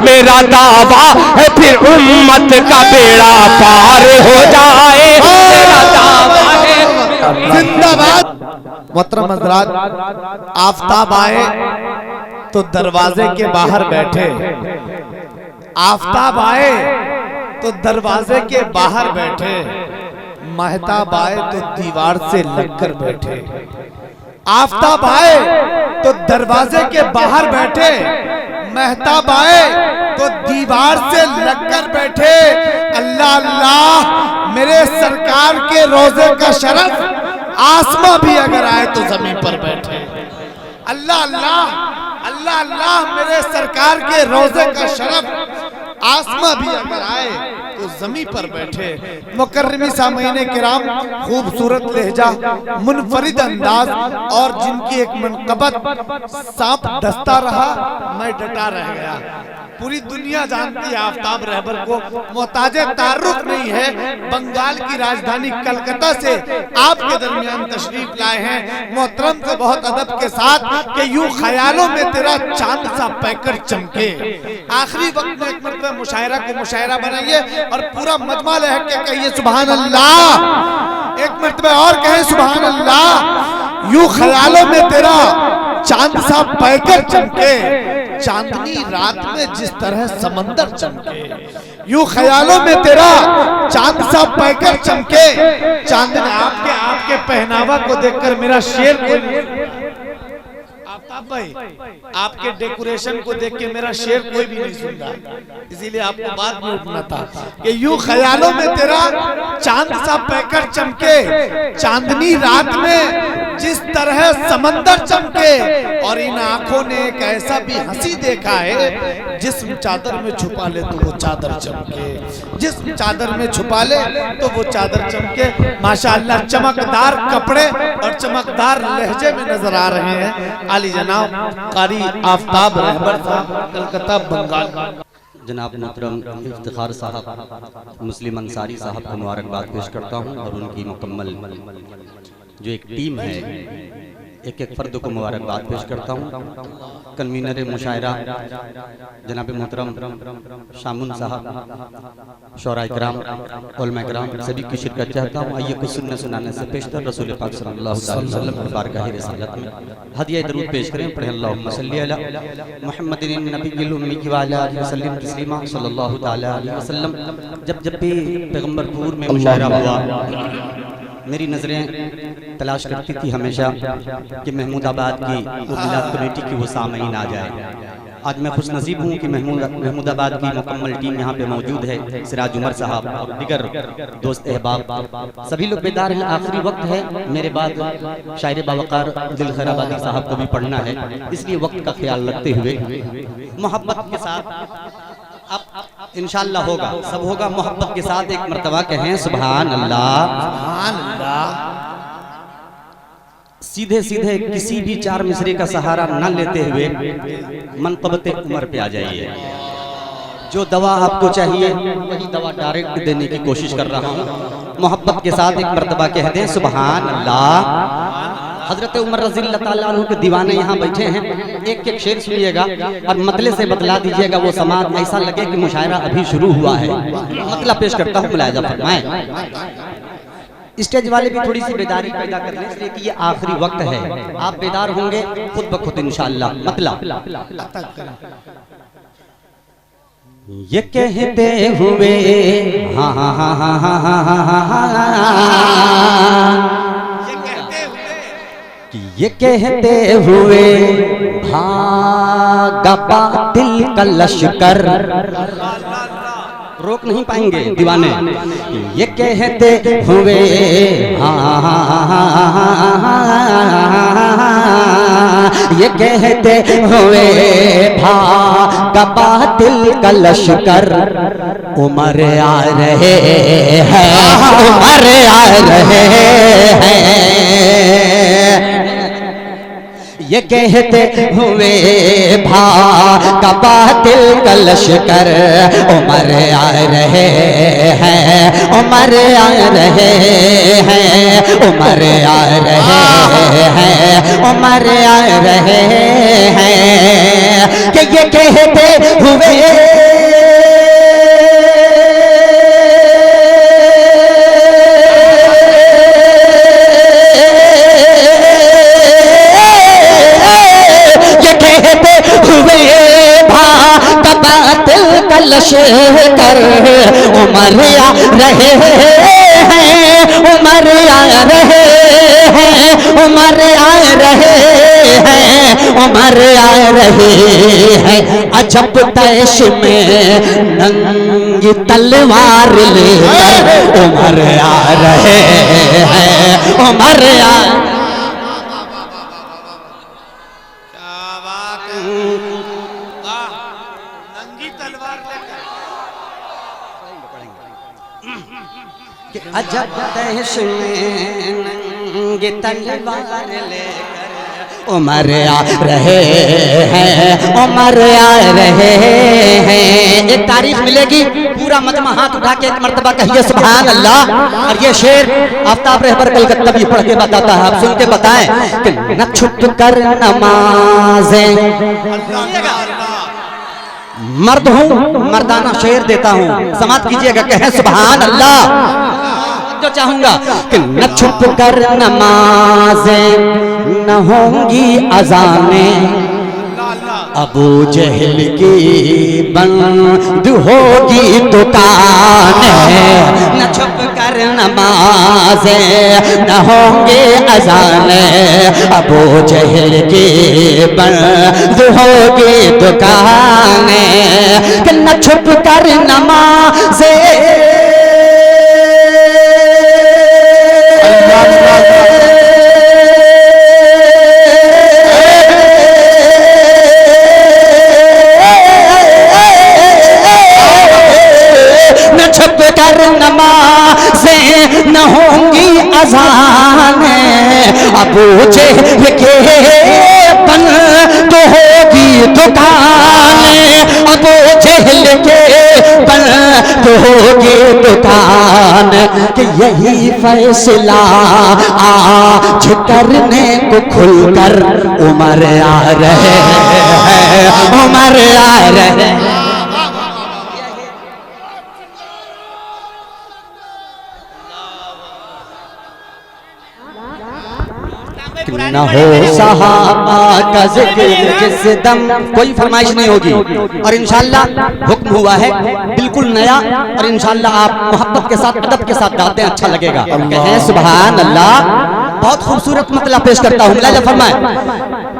मेरा दावा है फिर उम्मत का बेड़ा पार हो जाए, मेरा दावा है। जिंदाबाद। मोहतरम हज़रात, आफताब आए तो दरवाजे के बाहर बैठे, आफताब आए तो दरवाजे के बाहर बैठे, महताब आए तो दीवार से लगकर बैठे। आफताब आए तो दरवाजे के बाहर बैठे, महताब आए तो दीवार से लगकर बैठे। अल्लाह अल्लाह, मेरे सरकार के रोजे का शरफ आसमां भी अगर आए तो जमीन पर बैठे। अल्लाह अल्लाह, अल्लाह अल्लाह, मेरे सरकार के रोजे का शरफ आसमां भी अगर आए तो जमीन पर बैठे। मुकर्रमी सामईने किराम, खूबसूरत लहजा, मुनफरिद अंदाज और जिनकी एक मनकबत सांप डसता रहा मैं डटा रह गया। पूरी दुनिया जानती है आफताब रहबर को, मोहताजे तारुफ नहीं है। बंगाल की राजधानी कलकत्ता से आपके दरमियान तशरीफ लाए हैं मोहतरम को बहुत अदब के साथ कि यूं ख्यालों में तेरा चांद सा पैकर चमके। आखिरी वक्त में एक मरतबा मुशायरा को मुशायरा बनाइए और पूरा मजमा लहक के कहिए सुभान अल्लाह। एक मरतबा और कहें सुभान अल्लाह। यूं ख्यालों में तेरा चांद सा पैकर चमके, चांदनी रात में जिस तरह समंदर चमके। यूं ख्यालों में तेरा चांद सा पैकर चमके, चांदनी आपके पहनावा को देखकर मेरा शेर कोई, आफताब भाई आपके डेकोरेशन को देख के मेरा शेर कोई भी नहीं सुन रहा, इसीलिए आपको बात में उठना था कि यूं ख्यालों में तेरा चांद सा पैकर चमके, चांदनी रात में जिस तरह समंदर चमके। और इन आंखों ने एक ऐसा भी हंसी देखा है, जिस्म चादर में छुपा ले तो वो चादर चमके, जिस्म चादर में छुपा ले तो वो चादर चमके। माशाअल्लाह, चमकदार कपड़े और चमकदार लहजे में नजर आ रहे हैं आली जनाब कारी आफताब रहबर साहब, कलकत्ता बंगाल। जनाब मोहतरम इफ्तिखार साहब, मुस्लिम अंसारी साहब को मुबारकबाद पेश करता हूँ और उनकी मुकम्मल जो एक टीम है, एक एक फ़र्द को मुबारकबाद पेश करता हूँ। कन्वीनर मुशायरा जनाब मोहतरम शामुन साहब, शौरा इकराम, उलमा इकराम, सभी की शिरकत चाहता हूँ। आइए कुछ सुनने सुनाने से पेशतर रसूल पाक सल्लल्लाहु अलैहि वसल्लम की बारगाह रिसालत में हदिया दरूद पेश करें। पढ़ें अल्लाहुम्मा सल्ली अला मुहम्मदिन नबिय्यिल उम्मी व अला आलिहि वसल्लम तस्लीमा सल्लल्लाहु तआला अलैहि वसल्लम। जब भी पैगंबरपुर में मुशायरा हुआ, मेरी नज़रें तलाश करती थी हमेशा कि महमूदाबाद की वो मिलाद कमेटी की वो सामईन आ जाए। आज मैं खुश नसीब हूँ कि महमूदाबाद की मुकम्मल टीम यहाँ पे मौजूद है। सिराज उमर साहब और दिगर दोस्त अहबाब सभी लोग बेदार हैं। आखिरी वक्त है, मेरे बाद शायर बावकार दिल खैराबादी साहब को भी पढ़ना है, इसलिए वक्त का ख्याल रखते हुए मोहब्बत के साथ अब इंशाअल्लाह होगा, सब होगा मोहब्बत के साथ। एक मर्तबा कहें सुभान अल्लाह, सुभान अल्लाह। सीधे सीधे किसी भी चार मिसरे का सहारा न लेते हुए मनक़बत उमर पे आ जाइए। जो दवा आपको चाहिए वही दवा डायरेक्ट देने की कोशिश कर रहा हूँ। मोहब्बत के साथ एक मर्तबा कह दें सुभान अल्लाह। हजरत उमर रज़ियल्लाहु ताला अन्हु के दीवाने यहाँ बैठे हैं। एक एक शेर सुनिएगा और मतले से बतला दीजिएगा, वो समात ऐसा लगे कि मुशायरा अभी शुरू हुआ है। मतला पेश करता हूँ, मुलाहिजा फरमाएं। स्टेज वाले भी थोड़ी सी बेदारी पैदा कर लें, इसलिए कि ये आखिरी वक्त है। आप बेदार होंगे खुद ब खुद इंशाअल्लाह। मतला ये कहते हुए हाँ हाँ हाँ हाँ हाँ हाँ हाँ, ये कहते हुए भागा बातिल का लश्कर, रोक नहीं पाएंगे दीवाने। ये कहते हुए ये कहते हुए भागा बातिल का लश्कर, उमर आ रहे हैं, उमर आ रहे हैं। ये कहते हुए भागा बातिल का लश्कर, उमर आ रहे हैं, उमर आ रहे हैं, उमर आ रहे हैं, उमर आ रहे हैं। कि ये कहते हुए कर उमर आ रहे हैं, उमर आ रहे हैं, उमर आ रहे हैं, उमर आ रहे हैं। अजब तैश में नंगी तलवार लेकर उमर आ रहे हैं, उमर आ नंगी तलवार अजब तैश में नंगी तलवार लेकर उमर आ रहे हैं, उमर आ रहे हैं। एक तारीफ मिलेगी, पूरा मजमा हाथ उठा के एक मर्तबा कहिए सुभान अल्लाह। और ये शेर आफ्ताब रहबर कलकत्ता भी पढ़ के बताता है, आप सुन के बताएं कि न छुप कर नमाज़ें, मर्द हूँ मर्दाना शेर देता हूँ, समाप्त कीजिएगा, कहें सुभान अल्लाह। जो चाहूंगा कि न छुप कर नमाज़ें न होंगी अज़ानें, अबू जहल की बंद होगी दुकानें। न छुप कर नमाज़ें न होंगे अज़ानें, अबू जहल की बंद होगी दुकानें। कि न छुप कर नमाज़ें न होंगी अज़ानें, अबू जहल के बंद होगी दुकानें, अबू जहल के बंद होगी दुकान। कि यही फैसला आज करने को खुलकर उमर आ रहे हैं, उमर आ रहे हैं। न हो सहाबा का जिक्र जिस दम, कोई फरमाइश नहीं होगी। और इंशाल्लाह हुक्म हुआ है बिल्कुल नया, और इंशाल्लाह आप मोहब्बत के साथ अदब के साथ गाते हैं, अच्छा लगेगा। कहें सुभान अल्लाह। बहुत खूबसूरत मतलब पेश करता हूँ, मुलाजा फरमाए।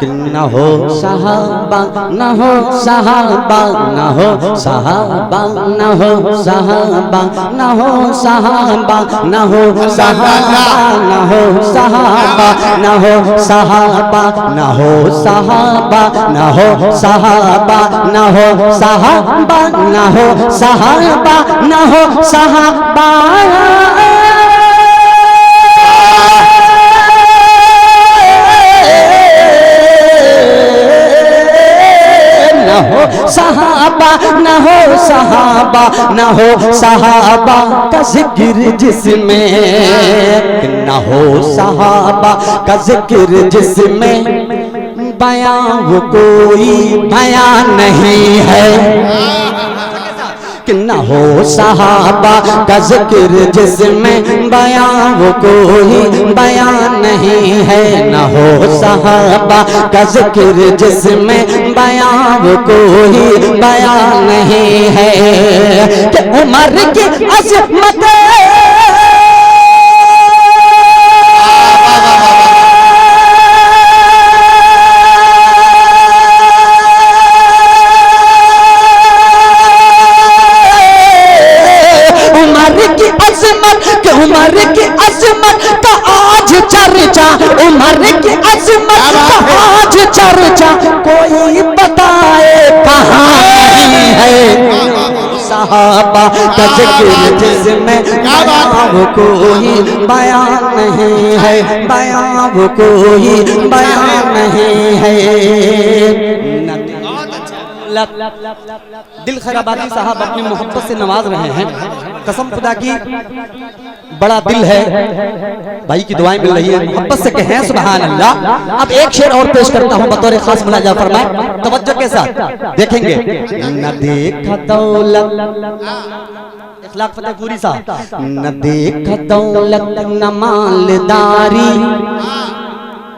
न हो सहाबा, न हो सहाबा, न हो सहाबा, न हो सहाबा, न हो सहाबा, न हो सहाबा, न हो सहाबा, न हो सहाबा, न हो सहाबा, न हो सहाबा, न हो सहाबा, न हो सहाबा, न हो सहाबा। न हो सहाबा, न हो सहाबा, न हो सहाबा का जिक्र जिसमें, न हो सहाबा का जिक्र जिसमें बयां वो कोई बयां नहीं है। कि न हो सहाबा का जिक्र जिसमें बयां वो कोई बयां नहीं है। न हो सहाबा का जिक्र जिसमें बयां वो कोई बयां नहीं है। कि उमर की अज़मत उमर की अज़मत का आज चर्चा, उमर की अज़मत का आज चर्चा कोई बताए कहाँ नहीं है। सहाबा का जिक्र जिसमें बयां वो कोई बयां नहीं है, बयां वो कोई बयां नहीं है। दिल खैराबादी साहब अपनी मोहब्बत से नवाज रहे हैं, कसम खुदा की बड़ा दिल है, भाई की दुआएं मिल रही है, मोहब्बत से कहें सुभान अल्लाह। अब एक शेर और पेश करता हूं बतौर खास मुलाजा फरमाए, तवज्जो के साथ देखेंगे। न देखा दौलत, इखलाक फतेहपुरी साहब, न देखा दौलत न मालदारी,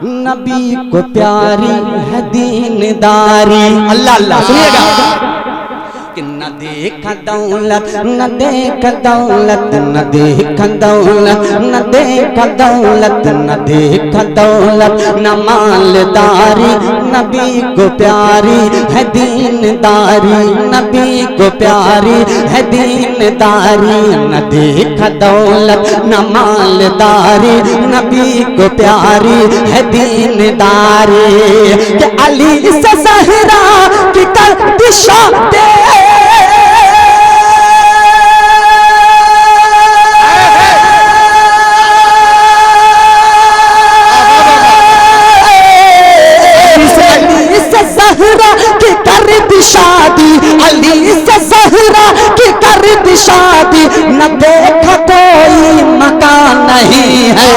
नबी को प्यारी है दीनदारी। अल्लाह अल्लाह सुनिएगा। कि न देख दौलत न देख दौलत न देख दौलत न देख दौलत न देख दौलत न मालदारी नबी को प्यारी है दीनदारी नबी को प्यारी है दीनदारी न देख दौलत न मालदारी नबी को प्यारी है दीनदारी कि अली से ज़हरा की कर दिशा दे शादी अली से ज़हरा की कर दी शादी न देखा कोई मकान नहीं है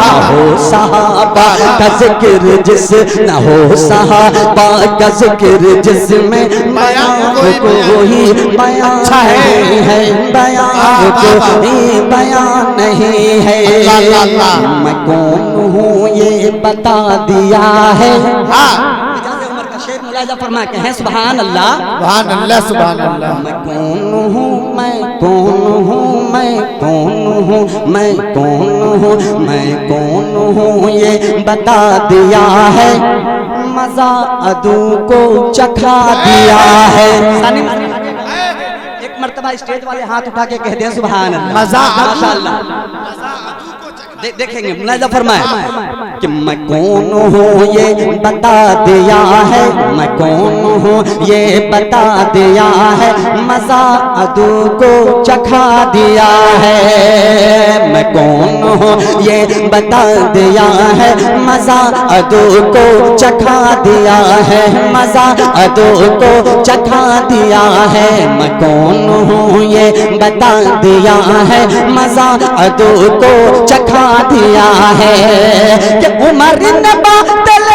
न हो सहाबा का जिक्र जिस न हो सहाबा का जिक्र जिसमें बयान कोई बयान नहीं है बयान कोई बयान नहीं है मैं कौन हूँ ये बता दिया है। शेर मुलाजा फरमा के हैं सुभान अल्लाह सुभान अल्लाह सुभान अल्लाह। मैं कौन हूँ मैं कौन हूँ मैं कौन हूँ मैं कौन हूँ मैं कौन हूँ ये बता दिया है मजा अदू को चखा दिया है। एक मर्तबा स्टेज वाले हाथ उठा के कह दिया सुभान अल्लाह मजा माशाअल्लाह। देखेंगे मुलाजा फरमाए कि मैं कौन हूँ ये बता दिया है मैं कौन हूँ ये बता दिया है मजा अदू को चखा दिया है। मैं कौन हूँ ये बता दिया है मजा अदू को चखा दिया है मजा अदू को चखा दिया है। मैं कौन हूँ ये बता दिया है मजा अदू को चखा दिया है कि उमर ने बादल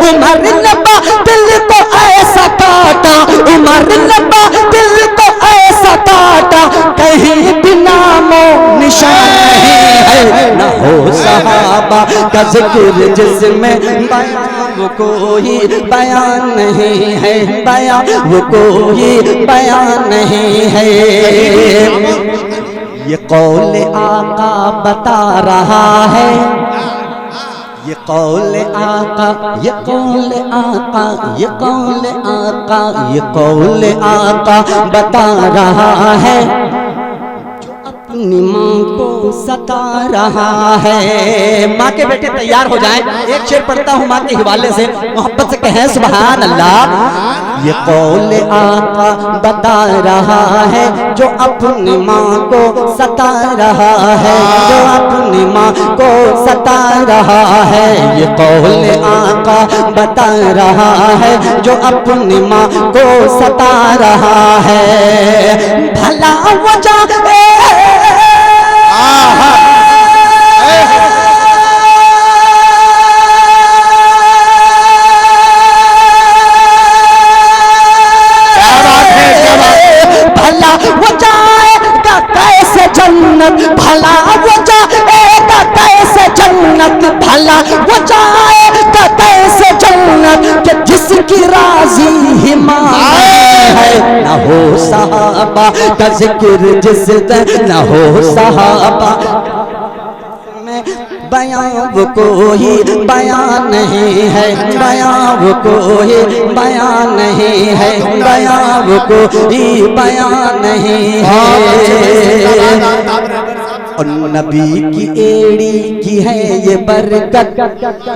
उमर ने बादल को ऐसा काटा उमर ने बादल को ऐसा काटा कहीं भी नामो निशान नहीं है न हो सहाबा का जिक्र जिसमें बयान वो कोई बयान नहीं है बयान वो कोई बयान नहीं है। ये कौल आका बता रहा है ये कौल आका ये कौल आका ये कौल आका ये कौल आका बता रहा है अपनी माँ को सता रहा है। माँ के बेटे तैयार हो जाएं एक शेर पढ़ता हूँ माँ के हवाले से मोहब्बत से कहें सुभान अल्लाह। ये कौल आका बता रहा है जो अपनी माँ को सता रहा है जो अपनी माँ को सता रहा है। ये कौल आका बता रहा है जो अपनी माँ को सता रहा है। भला वजह भला वो जाएगा कैसे जन्नत भला वो जाएगा कैसे जन्नत भला वो जाएगा कैसे जन्नत कि जिसकी राजी ही है न हो सहाबा का जिक्र जिस न हो सहाबा बयान वो कोई बयान नहीं है बयान वो कोई बयान नहीं है बयान वो कोई बयान नहीं है। और नबी की एड़ी की है ये बरकत।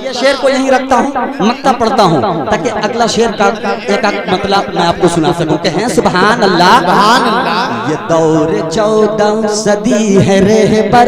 ये शेर को यहीं रखता हूँ मक्ता पढ़ता हूँ ताकि अगला शेर का एक मतलब मैं आपको सुना सकूं। कहें सुभान अल्लाह सुभान अल्लाह। ये दौर 14 सदी है रहबर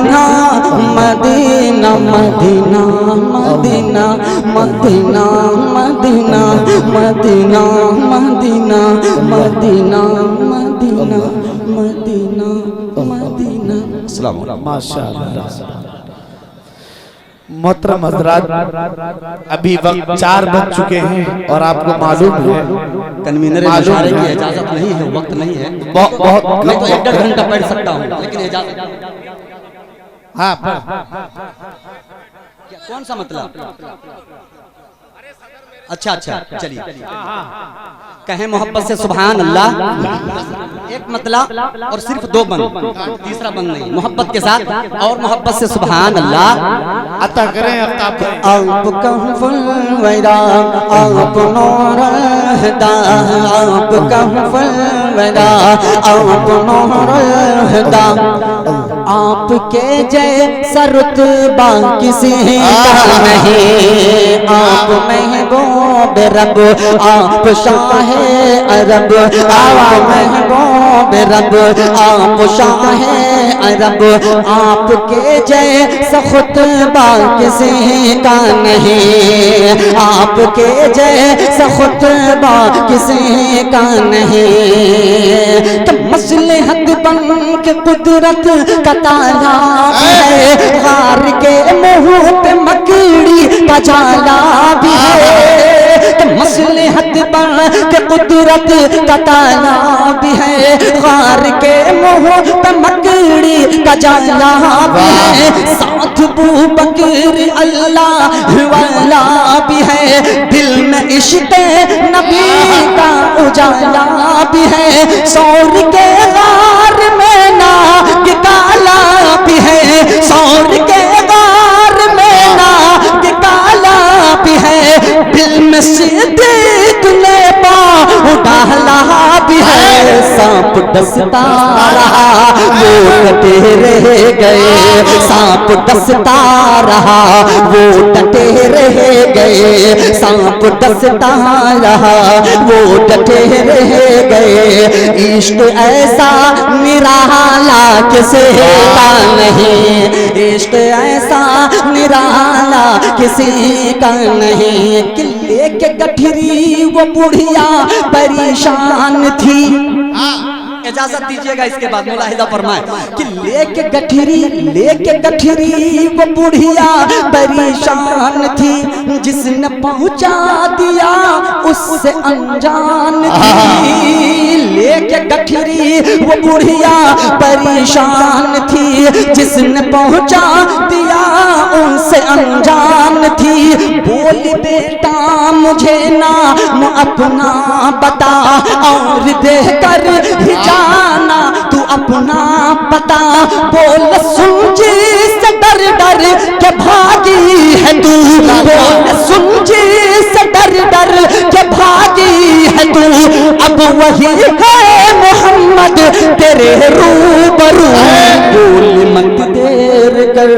Medina Medina Medina Medina Medina Medina Medina Medina Medina Medina. अस्सलाम वालेकुम। माशाअल्लाह। मोहतरम हजरात, अभी वक्त 4 बज चुके हैं और आपको मालूम है कन्वीनर मुशारे की इजाजत नहीं है, वक्त नहीं है। बहुत मैं तो 1.5 घंटा बैठ सकता हूँ, लेकिन इजाजत हाँ कौन सा मतलब? अच्छा अच्छा चलिए कहें मोहब्बत से सुभान अल्लाह। एक मतलब और सिर्फ 2 बंद, तीसरा बंद नहीं, मोहब्बत के साथ और मोहब्बत से सुभान अल्लाह अता करें आफ्ताब भाई। आप कहफुल वैरा आप नूर हदा आप कहफुल वैरा आप नूर हदा आपके जैसा रुतबा किसी का नहीं। आप महबूब रब आप शाहे अरब आप महबूब रब आप शाहे अरब आपके जैसा खुतबा किसी का नहीं। आपके जैसा खुतबा किसी का नहीं। तो मसलहत बन के कुदरत का ताला है, गार के मुंह पे मकड़ी का जाला भी है। तो मसलहत बन के कुदरत का ताला भी है, गार के मुंह पे मकड़ी का जाला भी है। साथ बू बकर अल्लाह वाला भी है, दिल में इश्क़ नबी का उजाला भी है। सौर के गार में ना कि काला भी है, सौर के गार में ना कि काला भी है। दिल में सिद्दीक़ ने पाँव डाला भी है। सांप डसता रहा वो डटे रह गए, सांप डसता रहा वो डटे रह गए, सांप डसता रहा वो डटे रह गए। इश्क ऐसा निराला किसी का नहीं, इश्क ऐसा निराला किसी का नहीं। किले के गठरी वो बुढ़िया परेशान थी। इजाजत दीजिएगा इसके बाद मुलाहिजा फरमाए कि लेके गठरी वो बुढ़िया परेशान थी। जिसने पहुंचा दिया उससे अनजान थी। लेके गठरी वो बुढ़िया परेशान थी, जिसने पहुंचा दिया उनसे अनजान थी। बोली बेटा मुझे नाम अपना बता और देकर ही जाना तू अपना पता। बोल सुन जी से डर डर के भागी है तू, बोल सुन जी से डर डर के भागी है तू। अब वही है मोहम्मद तेरे रूबरू। बोल मत देर कर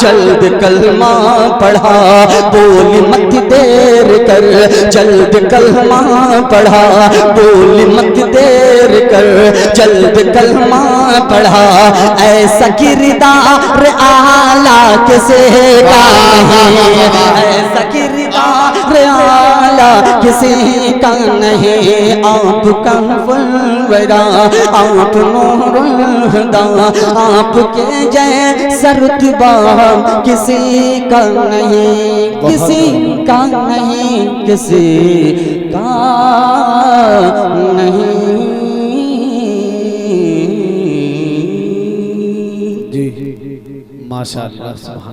जल्द कलमा पढ़ा, बोल मत देर कर जल्द कलमा पढ़ा, बोल मत देर कर जल्द कलमा पढ़ा। ऐसा किरदार आला किसे का नहीं, ऐसा किरदार आला किसी का नहीं। आप कहफुल वैरा आप नूरुल हुदा आपके जैसा रुतबा किसी का नहीं, किसी का नहीं, किसी का नहीं। जी माशाअल्लाह।